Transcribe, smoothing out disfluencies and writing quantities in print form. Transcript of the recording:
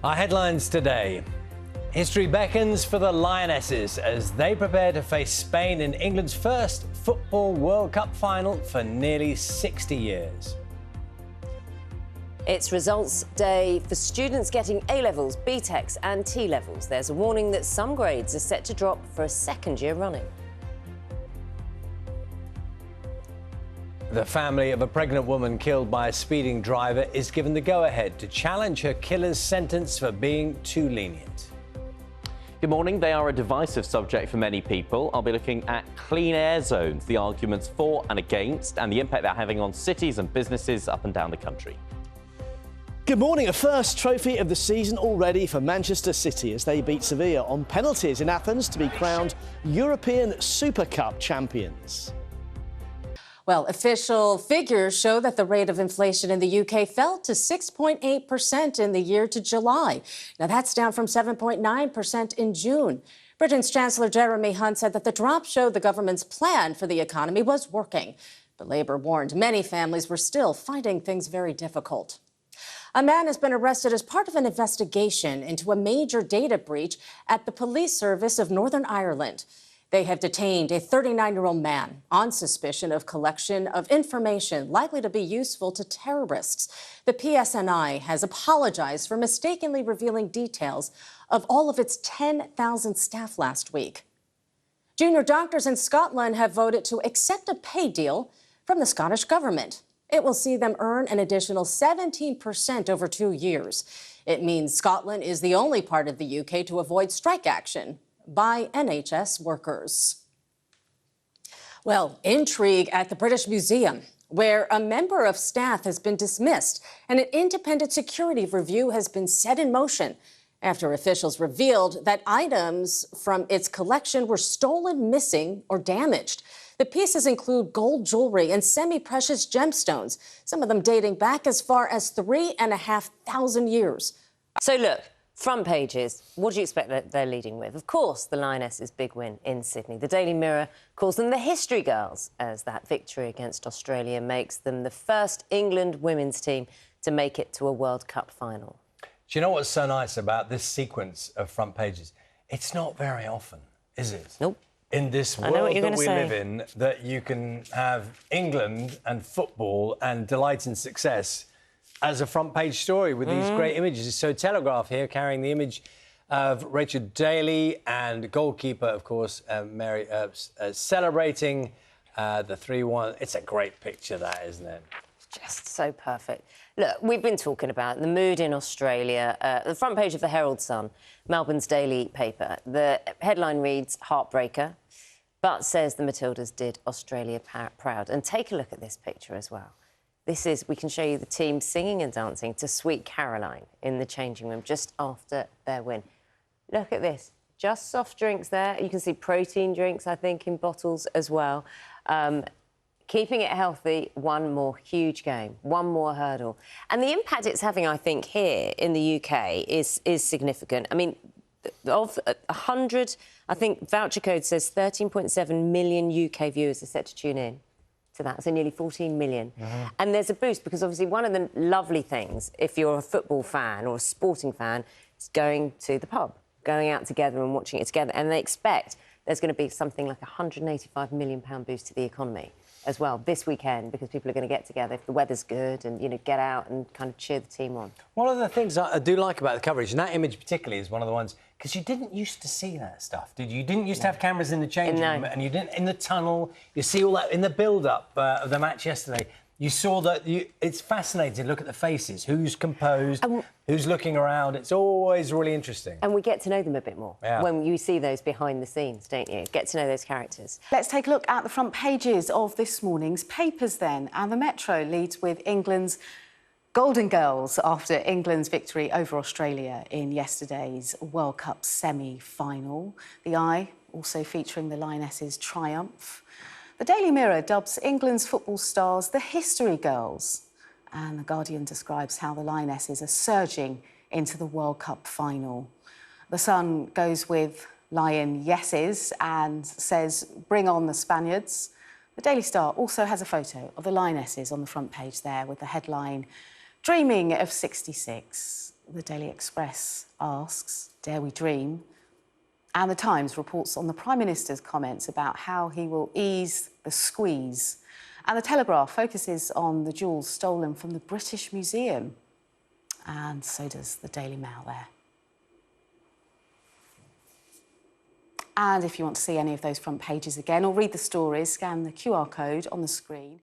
Our headlines today. History beckons for the Lionesses as they prepare to face Spain in England's first Football World Cup final for nearly 60 years. It's results day for students getting A-levels, B-Techs and T-levels. There's a warning that some grades are set to drop for a second year running. The family of a pregnant woman killed by a speeding driver is given the go-ahead to challenge her killer's sentence for being too lenient. Good morning. They are a divisive subject for many people. I'll be looking at clean air zones, the arguments for and against, and the impact they're having on cities and businesses up and down the country. Good morning. A first trophy of the season already for Manchester City as they beat Sevilla on penalties in Athens to be crowned European Super Cup champions. Well, official figures show that the rate of inflation in the UK fell to 6.8% in the year to July. Now, that's down from 7.9% in June. Britain's Chancellor Jeremy Hunt said that the drop showed the government's plan for the economy was working. But Labour warned many families were still finding things very difficult. A man has been arrested as part of an investigation into a major data breach at the police service of Northern Ireland. They have detained a 39-year-old man on suspicion of collection of information likely to be useful to terrorists. The PSNI has apologized for mistakenly revealing details of all of its 10,000 staff last week. Junior doctors in Scotland have voted to accept a pay deal from the Scottish government. It will see them earn an additional 17% over 2 years. It means Scotland is the only part of the UK to avoid strike action by NHS workers. Well, intrigue at the British Museum, where a member of staff has been dismissed and an independent security review has been set in motion after officials revealed that items from its collection were stolen, missing, or damaged. The pieces include gold jewelry and semi-precious gemstones, some of them dating back as far as 3,500 years. So look, front pages, what do you expect that they're leading with? Of course, the Lionesses' big win in Sydney. The Daily Mirror calls them the History Girls, as that victory against Australia makes them the first England women's team to make it to a World Cup final. Do you know what's so nice about this sequence of front pages? It's not very often, is it? Nope. In this world that we live in, that you can have England and football and delight and success as a front page story with these great images. So Telegraph here carrying the image of Rachel Daly and goalkeeper, of course, Mary Earps, celebrating the 3-1. It's a great picture, that, isn't it? Just so perfect. Look, we've been talking about the mood in Australia. The front page of the Herald Sun, Melbourne's daily paper. The headline reads, "Heartbreaker," but says the Matildas did Australia proud. And take a look at this picture as well. This is, we can show you the team singing and dancing to Sweet Caroline in the changing room just after their win. Look at this, just soft drinks there. You can see protein drinks, I think, in bottles as well. Keeping it healthy, one more huge game, one more hurdle. And the impact it's having, I think, here in the UK is significant. I mean, of 100, I think voucher code says 13.7 million UK viewers are set to tune in to that, so nearly 14 million. And there's a boost because obviously one of the lovely things, if you're a football fan or a sporting fan, is going to the pub, going out together and watching it together. And they expect there's going to be something like £185 million boost to the economy as well this weekend because people are going to get together if the weather's good and, you know, get out and kind of cheer the team on. One of the things I do like about the coverage, and that image particularly is one of the ones, because you didn't used to see that stuff, did you? You didn't used to have cameras in the changing room, and you didn't in the tunnel. You see all that in the build-up of the match yesterday. You saw that. It's fascinating to look at the faces. Who's composed? Who's looking around? It's always really interesting. And we get to know them a bit more when you see those behind the scenes, don't you? Get to know those characters. Let's take a look at the front pages of this morning's papers then. And the Metro leads with England's Golden Girls after England's victory over Australia in yesterday's World Cup semi-final. The Eye also featuring the Lionesses' triumph. The Daily Mirror dubs England's football stars the History Girls. And The Guardian describes how the Lionesses are surging into the World Cup final. The Sun goes with Lion Yeses and says, bring on the Spaniards. The Daily Star also has a photo of the Lionesses on the front page there with the headline, Dreaming of 66. The Daily Express asks, dare we dream? And The Times reports on the Prime Minister's comments about how he will ease the squeeze. And The Telegraph focuses on the jewels stolen from the British Museum. And so does the Daily Mail there. And if you want to see any of those front pages again or read the stories, scan the QR code on the screen.